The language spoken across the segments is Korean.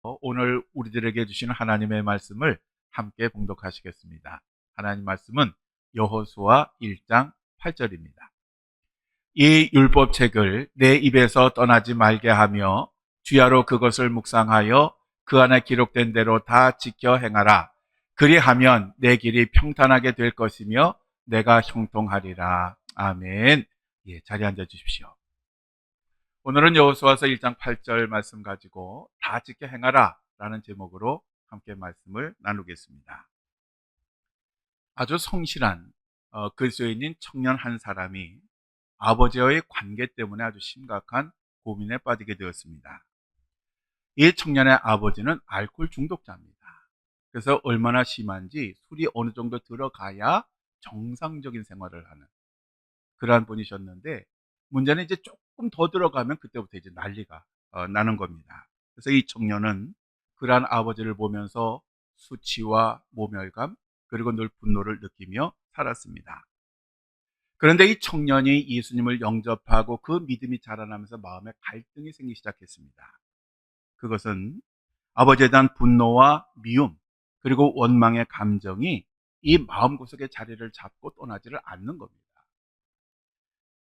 오늘 우리들에게 주시는 하나님의 말씀을 함께 봉독하시겠습니다. 하나님 말씀은 여호수아 1장 8절입니다. 이 율법책을 내 입에서 떠나지 말게 하며 주야로 그것을 묵상하여 그 안에 기록된 대로 다 지켜 행하라. 그리하면 내 길이 평탄하게 될 것이며 내가 형통하리라. 아멘. 예, 자리에 앉아 주십시오. 오늘은 여호수아서 1장 8절 말씀 가지고 다 지켜 행하라 라는 제목으로 함께 말씀을 나누겠습니다. 아주 성실한 그리스도인인 청년 한 사람이 아버지와의 관계 때문에 아주 심각한 고민에 빠지게 되었습니다. 이 청년의 아버지는 알코올 중독자입니다. 그래서 얼마나 심한지 술이 어느 정도 들어가야 정상적인 생활을 하는 그러한 분이셨는데, 문제는 이제 조금 더 들어가면 그때부터 이제 난리가 나는 겁니다. 그래서 이 청년은 그러한 아버지를 보면서 수치와 모멸감 그리고 늘 분노를 느끼며 살았습니다. 그런데 이 청년이 예수님을 영접하고 그 믿음이 자라나면서 마음에 갈등이 생기기 시작했습니다. 그것은 아버지에 대한 분노와 미움 그리고 원망의 감정이 이 마음구석에 자리를 잡고 떠나지를 않는 겁니다.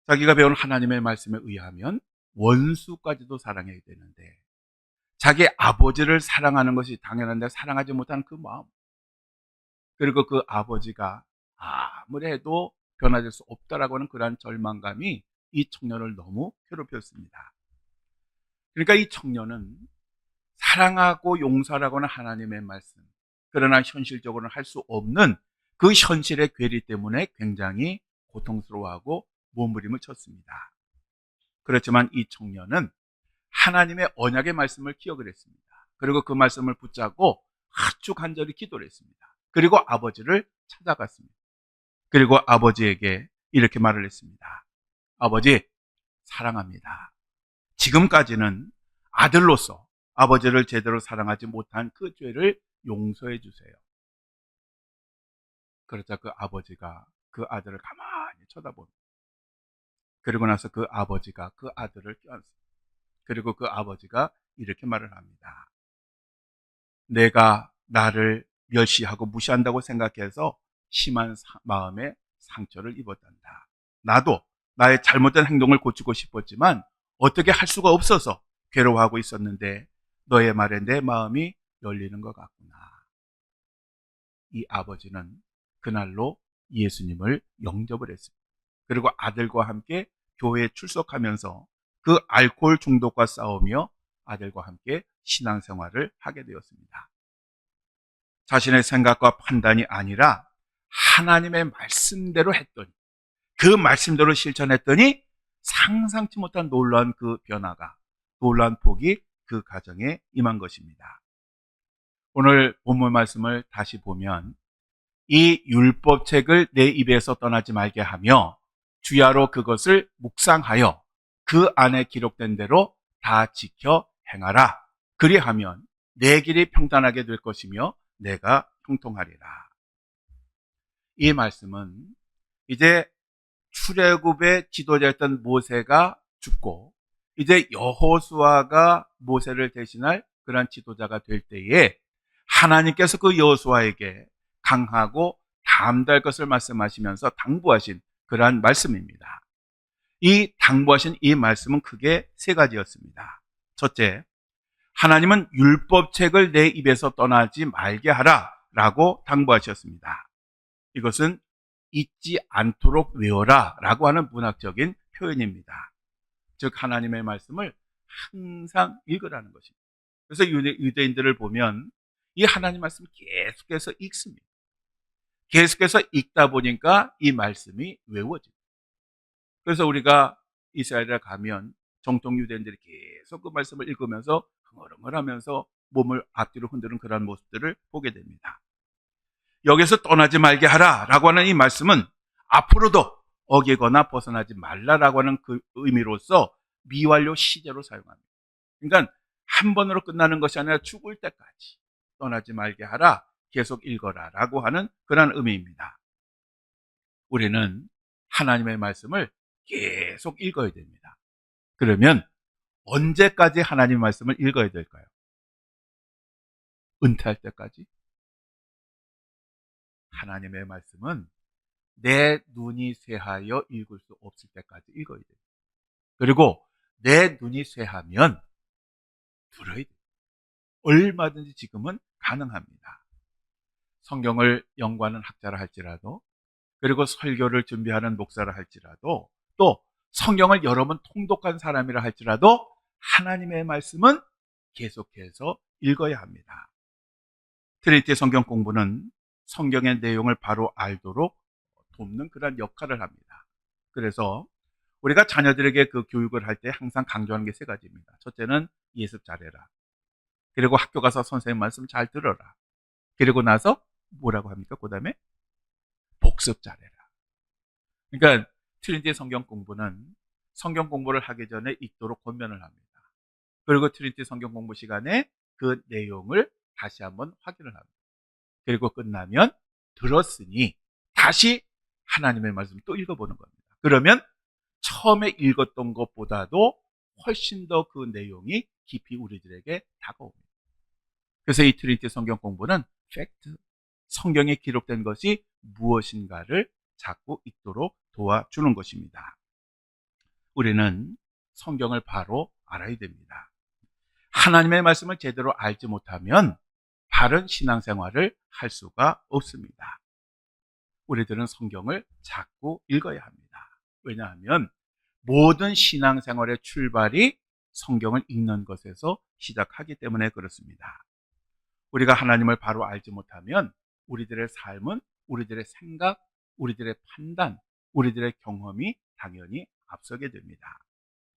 자기가 배운 하나님의 말씀에 의하면 원수까지도 사랑해야 되는데, 자기 아버지를 사랑하는 것이 당연한데 사랑하지 못한 그 마음, 그리고 그 아버지가 아무리 해도 변화될 수 없다라고 하는 그러한 절망감이 이 청년을 너무 괴롭혔습니다. 그러니까 이 청년은 사랑하고 용서하라고 하는 하나님의 말씀, 그러나 현실적으로는 할 수 없는 그 현실의 괴리 때문에 굉장히 고통스러워하고 몸부림을 쳤습니다. 그렇지만 이 청년은 하나님의 언약의 말씀을 기억을 했습니다. 그리고 그 말씀을 붙잡고 아주 간절히 기도를 했습니다. 그리고 아버지를 찾아갔습니다. 그리고 아버지에게 이렇게 말을 했습니다. 아버지, 사랑합니다. 지금까지는 아들로서 아버지를 제대로 사랑하지 못한 그 죄를 용서해 주세요. 그러자 그 아버지가 그 아들을 가만히 쳐다봅니다. 그리고 나서 그 아버지가 그 아들을 껴안습니다. 그리고 그 아버지가 이렇게 말을 합니다. 내가 나를 멸시하고 무시한다고 생각해서 심한 마음의 상처를 입었단다. 나도 나의 잘못된 행동을 고치고 싶었지만 어떻게 할 수가 없어서 괴로워하고 있었는데 너의 말에 내 마음이 열리는 것 같구나. 이 아버지는 그날로 예수님을 영접을 했습니다. 그리고 아들과 함께 교회에 출석하면서 그 알코올 중독과 싸우며 아들과 함께 신앙생활을 하게 되었습니다. 자신의 생각과 판단이 아니라 하나님의 말씀대로 했더니, 그 말씀대로 실천했더니 상상치 못한 놀라운 그 변화가, 놀라운 복이 그 가정에 임한 것입니다. 오늘 본문 말씀을 다시 보면 이 율법책을 내 입에서 떠나지 말게 하며 주야로 그것을 묵상하여 그 안에 기록된 대로 다 지켜 행하라. 그리하면 내 길이 평탄하게 될 것이며 내가 형통하리라. 이 말씀은 이제 출애굽의 지도자였던 모세가 죽고 이제 여호수아가 모세를 대신할 그런 지도자가 될 때에 하나님께서 그 여호수아에게 강하고 담대할 것을 말씀하시면서 당부하신 그러한 말씀입니다. 이 당부하신 이 말씀은 크게 세 가지였습니다. 첫째, 하나님은 율법책을 내 입에서 떠나지 말게 하라 라고 당부하셨습니다. 이것은 잊지 않도록 외워라 라고 하는 문학적인 표현입니다. 즉 하나님의 말씀을 항상 읽으라는 것입니다. 그래서 유대인들을 보면 이 하나님 말씀을 계속해서 읽습니다. 계속해서 읽다 보니까 이 말씀이 외워집니다. 그래서 우리가 이스라엘에 가면 정통 유대인들이 계속 그 말씀을 읽으면서 흥얼흥얼하면서 몸을 앞뒤로 흔드는 그런 모습들을 보게 됩니다. 여기서 떠나지 말게 하라라고 하는 이 말씀은 앞으로도 어기거나 벗어나지 말라라고 하는 그 의미로서 미완료 시제로 사용합니다. 그러니까 한 번으로 끝나는 것이 아니라 죽을 때까지 떠나지 말게 하라, 계속 읽어라 라고 하는 그런 의미입니다. 우리는 하나님의 말씀을 계속 읽어야 됩니다. 그러면 언제까지 하나님의 말씀을 읽어야 될까요? 은퇴할 때까지. 하나님의 말씀은 내 눈이 쇠하여 읽을 수 없을 때까지 읽어야 돼요. 그리고 내 눈이 쇠하면 들어야 돼요. 얼마든지 지금은 가능합니다. 성경을 연구하는 학자라 할지라도, 그리고 설교를 준비하는 목사라 할지라도, 또 성경을 여러 번 통독한 사람이라 할지라도 하나님의 말씀은 계속해서 읽어야 합니다. 트리니티 성경 공부는 성경의 내용을 바로 알도록 돕는 그런 역할을 합니다. 그래서 우리가 자녀들에게 그 교육을 할 때 항상 강조하는 게 세 가지입니다. 첫째는 예습 잘해라. 그리고 학교 가서 선생님 말씀 잘 들어라. 그리고 나서 뭐라고 합니까? 그 다음에 복습 잘해라. 그러니까 트리니티 성경 공부는 성경 공부를 하기 전에 읽도록 권면을 합니다. 그리고 트리니티 성경 공부 시간에 그 내용을 다시 한번 확인을 합니다. 그리고 끝나면 들었으니 다시 하나님의 말씀을 또 읽어보는 겁니다. 그러면 처음에 읽었던 것보다도 훨씬 더 그 내용이 깊이 우리들에게 다가옵니다. 그래서 이 트리니티 성경 공부는 팩트, 성경에 기록된 것이 무엇인가를 자꾸 읽도록 도와주는 것입니다. 우리는 성경을 바로 알아야 됩니다. 하나님의 말씀을 제대로 알지 못하면 바른 신앙생활을 할 수가 없습니다. 우리들은 성경을 자꾸 읽어야 합니다. 왜냐하면 모든 신앙생활의 출발이 성경을 읽는 것에서 시작하기 때문에 그렇습니다. 우리가 하나님을 바로 알지 못하면 우리들의 삶은 우리들의 생각, 우리들의 판단, 우리들의 경험이 당연히 앞서게 됩니다.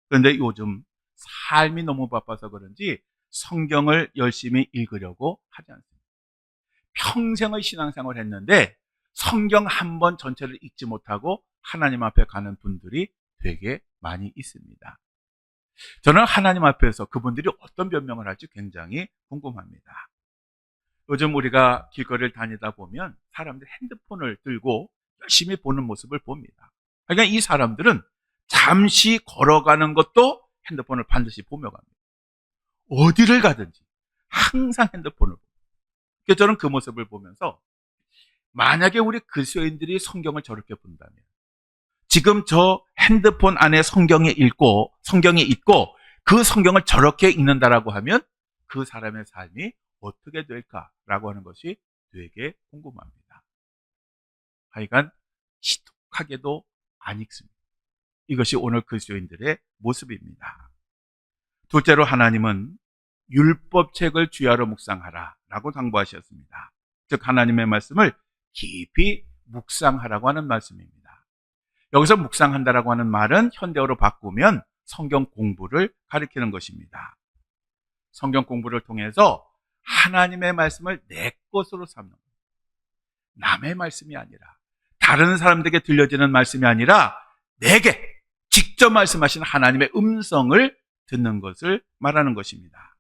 그런데 요즘 삶이 너무 바빠서 그런지 성경을 열심히 읽으려고 하지 않습니다. 평생의 신앙생활을 했는데 성경 한 번 전체를 읽지 못하고 하나님 앞에 가는 분들이 되게 많이 있습니다. 저는 하나님 앞에서 그분들이 어떤 변명을 할지 굉장히 궁금합니다. 요즘 우리가 길거리를 다니다 보면 사람들이 핸드폰을 들고 열심히 보는 모습을 봅니다. 그러니까 이 사람들은 잠시 걸어가는 것도 핸드폰을 반드시 보며 갑니다. 어디를 가든지 항상 핸드폰을 봅니다. 그래서 저는 그 모습을 보면서 만약에 우리 그리스도인들이 성경을 저렇게 본다면 지금 저 핸드폰 안에 성경이 있고 그 성경을 저렇게 읽는다라고 하면 그 사람의 삶이 어떻게 될까라고 하는 것이 되게 궁금합니다. 하여간 시독하게도 안 읽습니다. 이것이 오늘 그리스도인들의 모습입니다. 둘째로 하나님은 율법책을 주야로 묵상하라 라고 당부하셨습니다. 즉 하나님의 말씀을 깊이 묵상하라고 하는 말씀입니다. 여기서 묵상한다라고 하는 말은 현대어로 바꾸면 성경 공부를 가리키는 것입니다. 성경 공부를 통해서 하나님의 말씀을 내 것으로 삼는 거예요. 남의 말씀이 아니라, 다른 사람들에게 들려지는 말씀이 아니라 내게 직접 말씀하신 하나님의 음성을 듣는 것을 말하는 것입니다.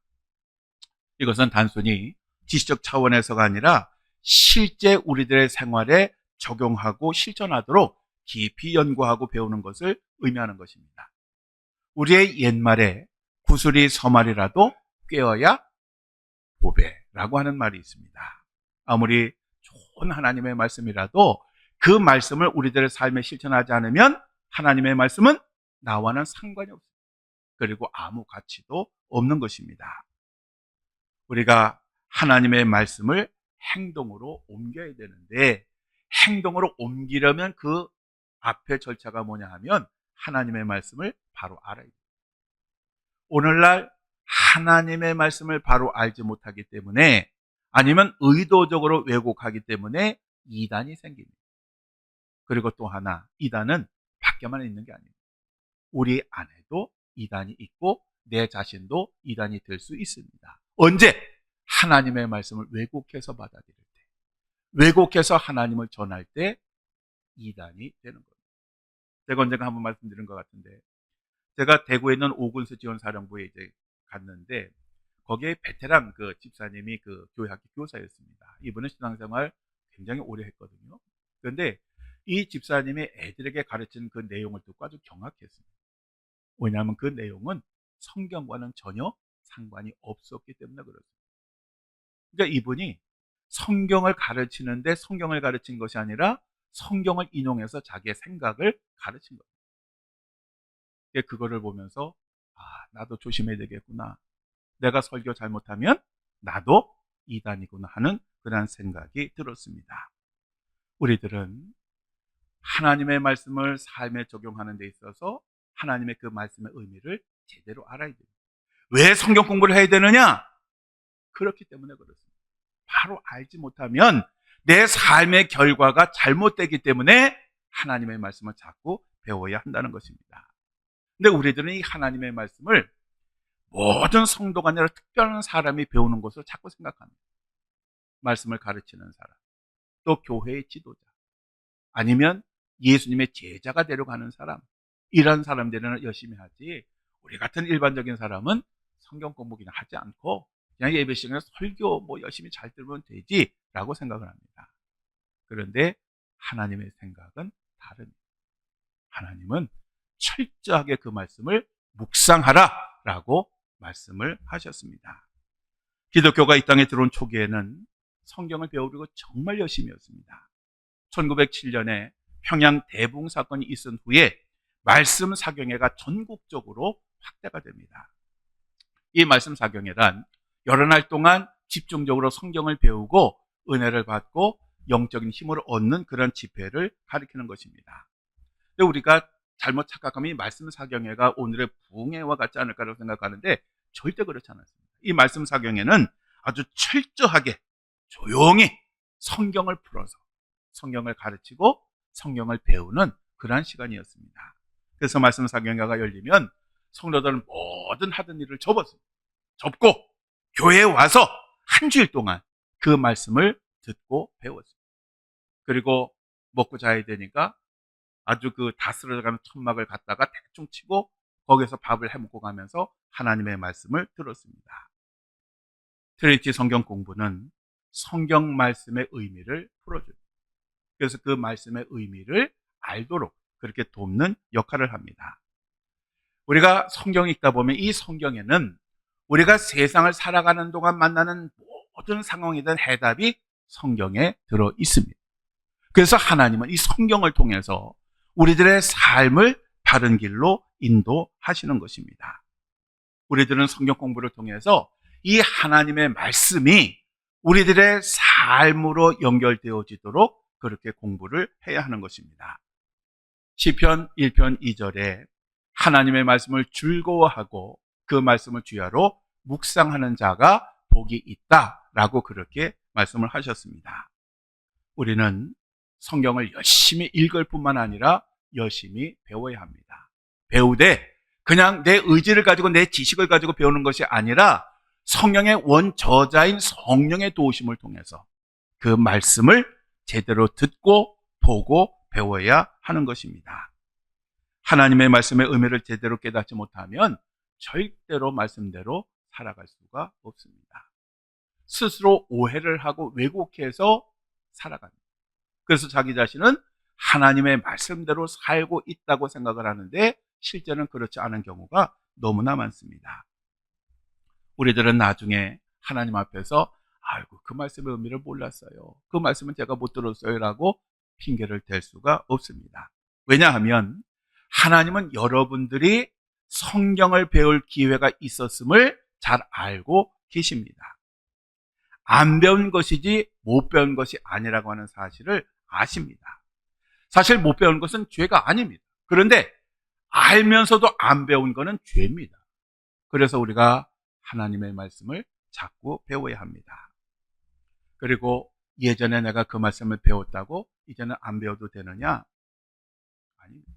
이것은 단순히 지식적 차원에서가 아니라 실제 우리들의 생활에 적용하고 실천하도록 깊이 연구하고 배우는 것을 의미하는 것입니다. 우리의 옛말에 구슬이 서말이라도 꿰어야 보배라고 하는 말이 있습니다. 아무리 좋은 하나님의 말씀이라도 그 말씀을 우리들의 삶에 실천하지 않으면 하나님의 말씀은 나와는 상관이 없습니다. 그리고 아무 가치도 없는 것입니다. 우리가 하나님의 말씀을 행동으로 옮겨야 되는데 행동으로 옮기려면 그 앞에 절차가 뭐냐 하면 하나님의 말씀을 바로 알아야 돼요. 오늘날 하나님의 말씀을 바로 알지 못하기 때문에 아니면 의도적으로 왜곡하기 때문에 이단이 생깁니다. 그리고 또 하나, 이단은 밖에만 있는 게 아닙니다. 우리 안에도 이단이 있고 내 자신도 이단이 될 수 있습니다. 언제? 하나님의 말씀을 왜곡해서 받아들일 때, 왜곡해서 하나님을 전할 때 이단이 되는 겁니다. 제가 언젠가 한번 말씀드린 것 같은데, 제가 대구에 있는 오군수 지원사령부에 이제 갔는데 거기에 베테랑 그 집사님이 그 교회 학교 교사였습니다. 이분은 신앙생활 굉장히 오래 했거든요. 그런데 이 집사님이 애들에게 가르친 그 내용을 듣고 아주 경악했습니다. 왜냐하면 그 내용은 성경과는 전혀 상관이 없었기 때문에 그렇습니다. 그러니까 이분이 성경을 가르치는데 성경을 가르친 것이 아니라 성경을 인용해서 자기의 생각을 가르친 거예요. 그거를 보면서 나도 조심해야 되겠구나. 내가 설교 잘못하면 나도 이단이구나 하는 그런 생각이 들었습니다. 우리들은 하나님의 말씀을 삶에 적용하는 데 있어서 하나님의 그 말씀의 의미를 제대로 알아야 됩니다. 왜 성경 공부를 해야 되느냐? 그렇기 때문에 그렇습니다. 바로 알지 못하면 내 삶의 결과가 잘못되기 때문에 하나님의 말씀을 자꾸 배워야 한다는 것입니다. 근데 우리들은 이 하나님의 말씀을 모든 성도가 아니라 특별한 사람이 배우는 것으로 자꾸 생각합니다. 말씀을 가르치는 사람, 또 교회의 지도자, 아니면 예수님의 제자가 되려가는 사람, 이런 사람들은 열심히 하지 우리 같은 일반적인 사람은 성경 공부 그냥 하지 않고 그냥 예배 시간에 설교 열심히 잘 들으면 되지라고 생각을 합니다. 그런데 하나님의 생각은 다릅니다. 하나님은 철저하게 그 말씀을 묵상하라라고 말씀을 하셨습니다. 기독교가 이 땅에 들어온 초기에는 성경을 배우려고 정말 열심히 했습니다. 1907년에 평양 대붕 사건이 있은 후에 말씀 사경회가 전국적으로 확대가 됩니다. 이 말씀 사경회란 여러 날 동안 집중적으로 성경을 배우고 은혜를 받고 영적인 힘을 얻는 그런 집회를 가리키는 것입니다. 근데 우리가 잘못 착각하면 이 말씀 사경회가 오늘의 부흥회와 같지 않을까라고 생각하는데 절대 그렇지 않았습니다. 이 말씀 사경회는 아주 철저하게 조용히 성경을 풀어서 성경을 가르치고 성경을 배우는 그러한 시간이었습니다. 그래서 말씀 사경회가 열리면 성도들은 모든 하던 일을 접고 교회에 와서 한 주일 동안 그 말씀을 듣고 배웠습니다. 그리고 먹고 자야 되니까 아주 그 다스려가는 천막을 갖다가 대충 치고 거기서 밥을 해먹고 가면서 하나님의 말씀을 들었습니다. 트리니티 성경 공부는 성경 말씀의 의미를 풀어줍니다. 그래서 그 말씀의 의미를 알도록 그렇게 돕는 역할을 합니다. 우리가 성경 읽다 보면 이 성경에는 우리가 세상을 살아가는 동안 만나는 모든 상황에 대한 해답이 성경에 들어 있습니다. 그래서 하나님은 이 성경을 통해서 우리들의 삶을 바른 길로 인도하시는 것입니다. 우리들은 성경 공부를 통해서 이 하나님의 말씀이 우리들의 삶으로 연결되어지도록 그렇게 공부를 해야 하는 것입니다. 시편 1편 2절에 하나님의 말씀을 즐거워하고 그 말씀을 주야로 묵상하는 자가 복이 있다라고 그렇게 말씀을 하셨습니다. 우리는 성경을 열심히 읽을 뿐만 아니라 열심히 배워야 합니다. 배우되 그냥 내 의지를 가지고 내 지식을 가지고 배우는 것이 아니라 성령의 원저자인 성령의 도우심을 통해서 그 말씀을 제대로 듣고 보고 배워야 하는 것입니다. 하나님의 말씀의 의미를 제대로 깨닫지 못하면 절대로 말씀대로 살아갈 수가 없습니다. 스스로 오해를 하고 왜곡해서 살아갑니다. 그래서 자기 자신은 하나님의 말씀대로 살고 있다고 생각을 하는데 실제는 그렇지 않은 경우가 너무나 많습니다. 우리들은 나중에 하나님 앞에서 아이고 그 말씀의 의미를 몰랐어요. 그 말씀은 제가 못 들었어요 라고 핑계를 댈 수가 없습니다. 왜냐하면 하나님은 여러분들이 성경을 배울 기회가 있었음을 잘 알고 계십니다. 안 배운 것이지 못 배운 것이 아니라고 하는 사실을 아십니다. 사실 못 배운 것은 죄가 아닙니다. 그런데 알면서도 안 배운 것은 죄입니다. 그래서 우리가 하나님의 말씀을 자꾸 배워야 합니다. 그리고 예전에 내가 그 말씀을 배웠다고 이제는 안 배워도 되느냐? 아닙니다.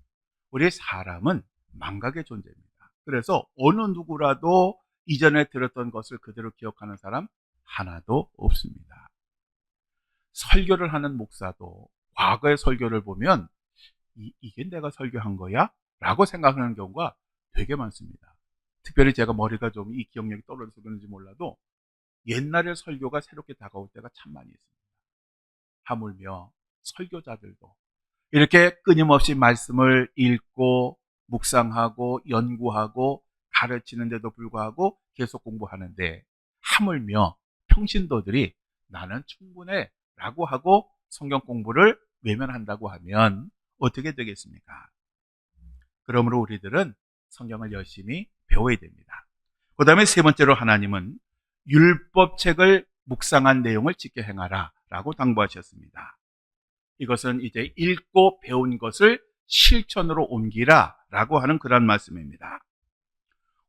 우리 사람은 망각의 존재입니다. 그래서 어느 누구라도 이전에 들었던 것을 그대로 기억하는 사람 하나도 없습니다. 설교를 하는 목사도 과거의 설교를 보면 이게 내가 설교한 거야? 라고 생각하는 경우가 되게 많습니다. 특별히 제가 머리가 좀 이 기억력이 떨어져서 그런지 몰라도 옛날의 설교가 새롭게 다가올 때가 참 많이 있습니다. 하물며 설교자들도 이렇게 끊임없이 말씀을 읽고 묵상하고 연구하고 가르치는데도 불구하고 계속 공부하는데 하물며 평신도들이 나는 충분해 라고 하고 성경 공부를 외면한다고 하면 어떻게 되겠습니까? 그러므로 우리들은 성경을 열심히 배워야 됩니다. 그 다음에 세 번째로 하나님은 율법책을 묵상한 내용을 지켜 행하라 라고 당부하셨습니다. 이것은 이제 읽고 배운 것을 실천으로 옮기라 라고 하는 그런 말씀입니다.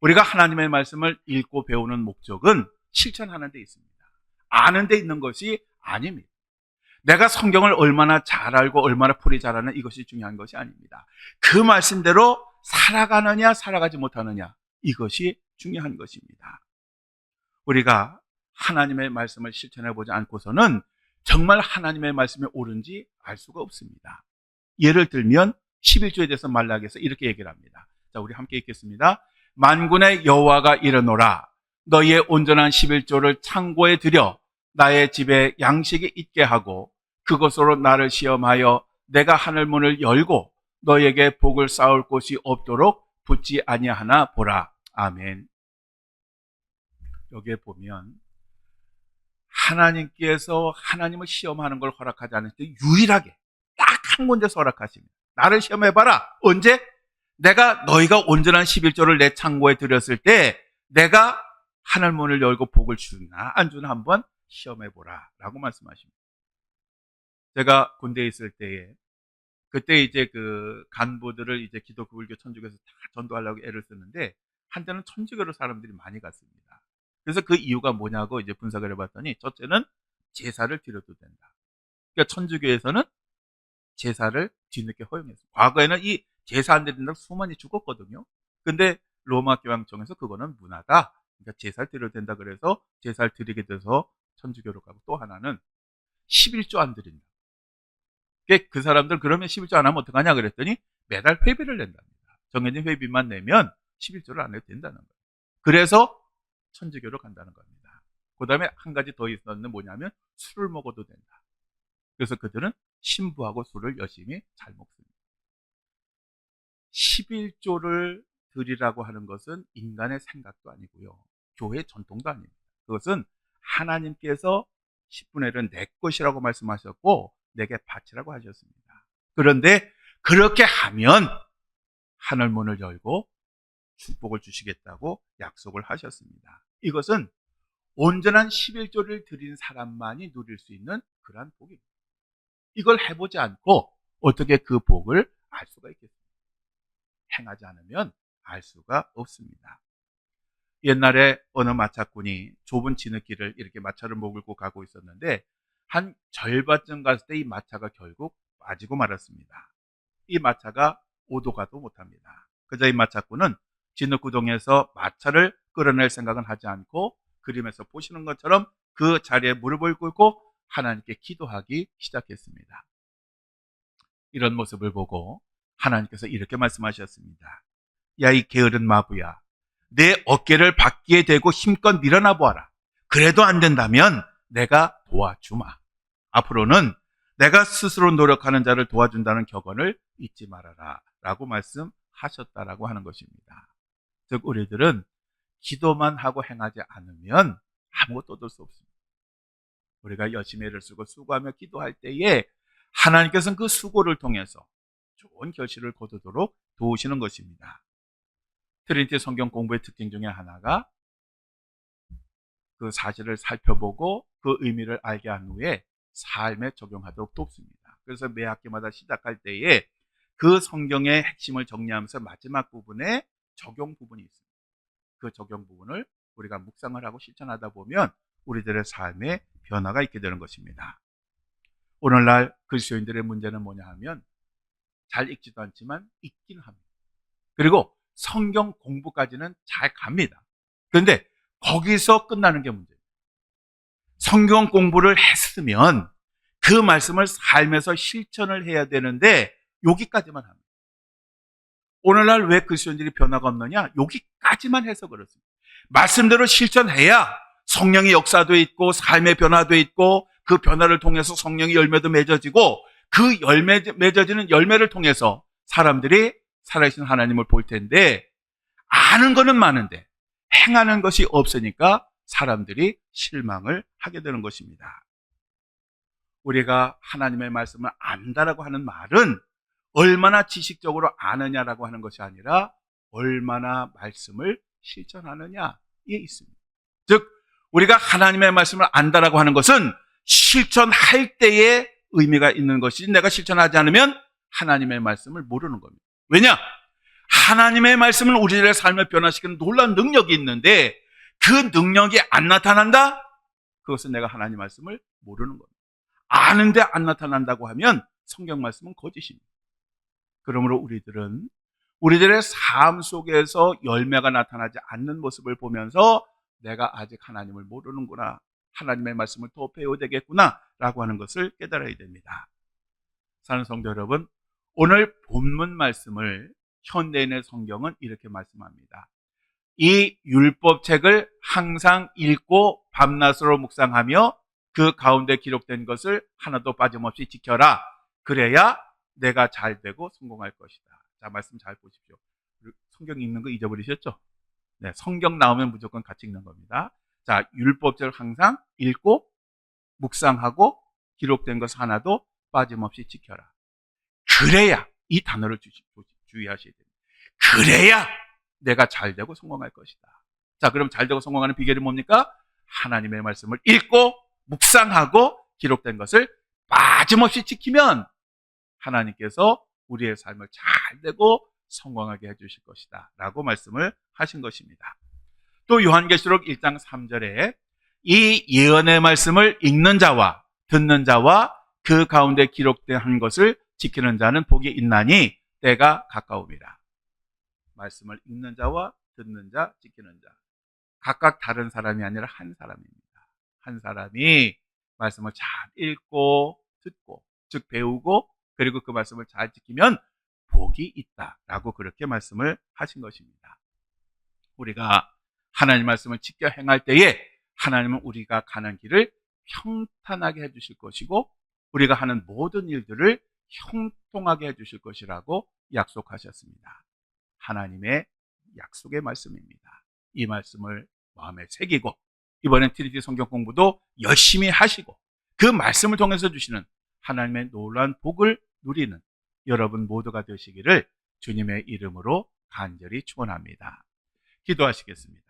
우리가 하나님의 말씀을 읽고 배우는 목적은 실천하는 데 있습니다. 아는 데 있는 것이 아닙니다. 내가 성경을 얼마나 잘 알고 얼마나 풀이 잘하는 이것이 중요한 것이 아닙니다. 그 말씀대로 살아가느냐 살아가지 못하느냐 이것이 중요한 것입니다. 우리가 하나님의 말씀을 실천해보지 않고서는 정말 하나님의 말씀이 옳은지 알 수가 없습니다. 예를 들면 11조에 대해서 말라기에서 이렇게 얘기를 합니다. 자, 우리 함께 읽겠습니다. 만군의 여호와가 이르노라 너희의 온전한 11조를 창고에 들여 나의 집에 양식이 있게 하고 그것으로 나를 시험하여 내가 하늘 문을 열고 너희에게 복을 쌓을 곳이 없도록 붙지 아니하나 보라. 아멘. 여기에 보면 하나님께서 하나님을 시험하는 걸 허락하지 않을 때 유일하게 딱 한 군데서 허락하십니다. 나를 시험해봐라. 언제? 내가 너희가 온전한 11조를 내 창고에 들였을 때 내가 하늘 문을 열고 복을 주나 안 주나 한번 시험해보라 라고 말씀하십니다. 제가 군대에 있을 때에 그때 이제 그 간부들을 이제 기독교, 불교, 천주교에서 다 전도하려고 애를 쓰는데 한때는 천주교로 사람들이 많이 갔습니다. 그래서 그 이유가 뭐냐고 이제 분석을 해봤더니 첫째는 제사를 드려도 된다. 그러니까 천주교에서는 제사를 뒤늦게 허용했어요. 과거에는 이 제사 안 드린다고 수많이 죽었거든요. 근데 로마 교황청에서 그거는 문화다. 그러니까 제사를 드려도 된다 그래서 제사를 드리게 돼서 천주교로 가고 또 하나는 11조 안 드린다. 그 사람들 그러면 11조 안 하면 어떡하냐 그랬더니 매달 회비를 낸답니다. 정해진 회비만 내면 11조를 안 해도 된다는 거예요. 그래서 천주교로 간다는 겁니다. 그 다음에 한 가지 더 있었는데 뭐냐면 술을 먹어도 된다. 그래서 그들은 신부하고 술을 열심히 잘 먹습니다. 11조를 드리라고 하는 것은 인간의 생각도 아니고요. 교회 전통도 아닙니다. 그것은 하나님께서 10분의 1은 내 것이라고 말씀하셨고 내게 바치라고 하셨습니다. 그런데 그렇게 하면 하늘 문을 열고 축복을 주시겠다고 약속을 하셨습니다. 이것은 온전한 11조를 드린 사람만이 누릴 수 있는 그러한 복입니다. 이걸 해보지 않고 어떻게 그 복을 알 수가 있겠습니까? 행하지 않으면 알 수가 없습니다. 옛날에 어느 마차꾼이 좁은 진흙길을 이렇게 마차를 몰고 가고 있었는데 한 절반쯤 갔을 때 이 마차가 결국 빠지고 말았습니다. 이 마차가 오도 가도 못합니다. 그저 이 마차꾼은 진흙구덩이에서 마차를 끌어낼 생각은 하지 않고 그림에서 보시는 것처럼 그 자리에 무릎을 꿇고 하나님께 기도하기 시작했습니다. 이런 모습을 보고 하나님께서 이렇게 말씀하셨습니다. 야, 이 게으른 마부야, 내 어깨를 바퀴에 대고 힘껏 밀어나 보아라. 그래도 안 된다면 내가 도와주마. 앞으로는 내가 스스로 노력하는 자를 도와준다는 격언을 잊지 말아라 라고 말씀하셨다라고 하는 것입니다. 즉 우리들은 기도만 하고 행하지 않으면 아무것도 얻을 수 없습니다. 우리가 열심히 애를 쓰고 수고하며 기도할 때에 하나님께서는 그 수고를 통해서 좋은 결실을 거두도록 도우시는 것입니다. 트리니티 성경 공부의 특징 중에 하나가 그 사실을 살펴보고 그 의미를 알게 한 후에 삶에 적용하도록 돕습니다. 그래서 매 학기마다 시작할 때에 그 성경의 핵심을 정리하면서 마지막 부분에 적용 부분이 있습니다. 그 적용 부분을 우리가 묵상을 하고 실천하다 보면 우리들의 삶에 변화가 있게 되는 것입니다. 오늘날 그리스도인들의 문제는 뭐냐 하면 잘 읽지도 않지만 읽긴 합니다. 그리고 성경 공부까지는 잘 갑니다. 그런데 거기서 끝나는 게 문제예요. 성경 공부를 했으면 그 말씀을 삶에서 실천을 해야 되는데 여기까지만 합니다. 오늘날 왜 그리스도인들이 변화가 없느냐? 여기까지만 해서 그렇습니다. 말씀대로 실천해야 성령의 역사도 있고 삶의 변화도 있고 그 변화를 통해서 성령의 열매도 맺어지고 그 맺어지는 열매를 통해서 사람들이 살아계신 하나님을 볼 텐데 아는 거는 많은데 행하는 것이 없으니까 사람들이 실망을 하게 되는 것입니다. 우리가 하나님의 말씀을 안다라고 하는 말은 얼마나 지식적으로 아느냐라고 하는 것이 아니라 얼마나 말씀을 실천하느냐에 있습니다. 즉 우리가 하나님의 말씀을 안다라고 하는 것은 실천할 때에 의미가 있는 것이지, 내가 실천하지 않으면 하나님의 말씀을 모르는 겁니다. 왜냐? 하나님의 말씀은 우리들의 삶을 변화시키는 놀라운 능력이 있는데 그 능력이 안 나타난다? 그것은 내가 하나님 말씀을 모르는 겁니다. 아는데 안 나타난다고 하면 성경 말씀은 거짓입니다. 그러므로 우리들은 우리들의 삶 속에서 열매가 나타나지 않는 모습을 보면서 내가 아직 하나님을 모르는구나, 하나님의 말씀을 더 배워야 되겠구나 라고 하는 것을 깨달아야 됩니다. 사랑하는 성도 여러분, 오늘 본문 말씀을 현대인의 성경은 이렇게 말씀합니다. 이 율법책을 항상 읽고 밤낮으로 묵상하며 그 가운데 기록된 것을 하나도 빠짐없이 지켜라. 그래야 내가 잘 되고 성공할 것이다. 자, 말씀 잘 보십시오. 성경 읽는 거 잊어버리셨죠? 네, 성경 나오면 무조건 같이 읽는 겁니다. 자, 율법책을 항상 읽고 묵상하고 기록된 것 하나도 빠짐없이 지켜라. 그래야, 이 단어를 주의하셔야 됩니다. 그래야 내가 잘 되고 성공할 것이다. 자, 그럼 잘 되고 성공하는 비결이 뭡니까? 하나님의 말씀을 읽고 묵상하고 기록된 것을 빠짐없이 지키면 하나님께서 우리의 삶을 잘 되고 성공하게 해주실 것이다 라고 말씀을 하신 것입니다. 또 요한계시록 1장 3절에 이 예언의 말씀을 읽는 자와 듣는 자와 그 가운데 기록된 것을 지키는 자는 복이 있나니 때가 가까움이라. 말씀을 읽는 자와 듣는 자, 지키는 자, 각각 다른 사람이 아니라 한 사람입니다. 한 사람이 말씀을 잘 읽고 듣고, 즉 배우고, 그리고 그 말씀을 잘 지키면 복이 있다라고 그렇게 말씀을 하신 것입니다. 우리가 하나님 말씀을 지켜 행할 때에 하나님은 우리가 가는 길을 평탄하게 해주실 것이고 우리가 하는 모든 일들을 형통하게 해주실 것이라고 약속하셨습니다. 하나님의 약속의 말씀입니다. 이 말씀을 마음에 새기고 이번엔 트리티 성경 공부도 열심히 하시고 그 말씀을 통해서 주시는 하나님의 놀라운 복을 누리는 여러분 모두가 되시기를 주님의 이름으로 간절히 축원합니다. 기도하시겠습니다.